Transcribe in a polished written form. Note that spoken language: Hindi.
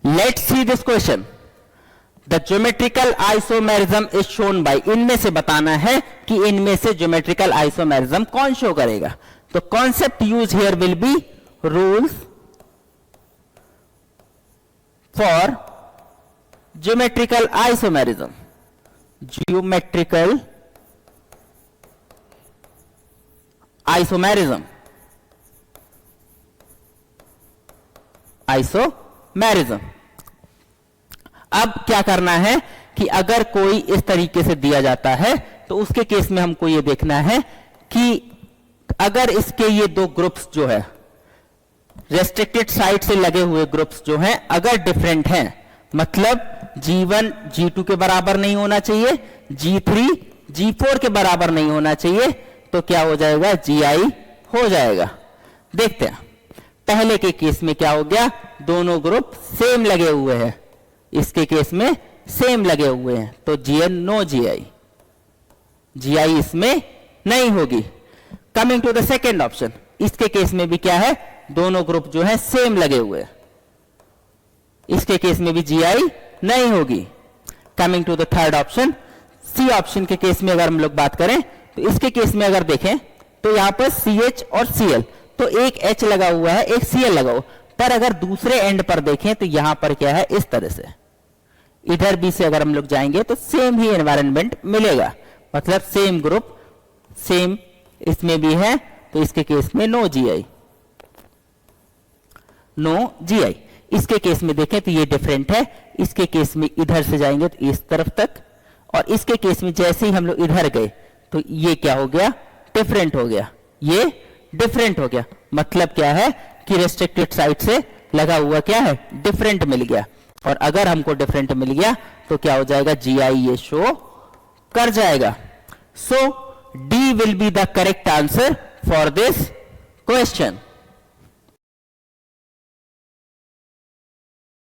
Let's see this question. The geometrical isomerism is shown by, इनमें से बताना है कि इनमें से ज्योमेट्रिकल आइसोमेरिज्म कौन शो करेगा। तो concept use here will be rules for geometrical isomerism. Geometrical isomerism, isomerism. अब क्या करना है कि अगर कोई इस तरीके से दिया जाता है तो उसके केस में हमको ये देखना है कि अगर इसके ये दो ग्रुप्स जो है रेस्ट्रिक्टेड साइड से लगे हुए ग्रुप्स जो हैं अगर डिफरेंट हैं, मतलब G1 G2 के बराबर नहीं होना चाहिए, G3 G4 के बराबर नहीं होना चाहिए, तो क्या हो जाएगा, Gi हो जाएगा। देखते हैं पहले के केस में क्या हो गया, दोनों ग्रुप सेम लगे हुए हैं, इसके केस में सेम लगे हुए हैं, तो Gn नो Gi इसमें नहीं होगी। Coming to the second option, इसके केस में भी क्या है, दोनों ग्रुप जो है सेम लगे हुए हैं, इसके केस में भी Gi नहीं होगी। Coming to the third option, C option के केस में अगर हम लोग बात करें तो इसके केस में अगर देखें तो यहां पर CH और Cl, तो एक H लगा हुआ है एक Cl लगा हुआ, पर अगर दूसरे एंड पर देखें तो यहां पर क्या है, इस तरह से इधर भी से अगर हम लोग जाएंगे तो सेम ही एनवायरनमेंट मिलेगा, मतलब सेम ग्रुप सेम इसमें भी है, तो इसके केस में नो Gi। इसके केस में देखें तो ये डिफरेंट है, इसके केस में इधर से जाएंगे तो इस तरफ तक, और इसके केस में जैसे ही हम लोग इधर गए तो ये क्या हो गया, डिफरेंट हो गया, ये डिफरेंट हो गया। मतलब क्या है कि रेस्ट्रिक्टेड साइड से लगा हुआ क्या है, डिफरेंट मिल गया, और अगर हमको डिफरेंट मिल गया तो क्या हो जाएगा, Gi ये शो कर जाएगा। सो D will be the correct answer for this question.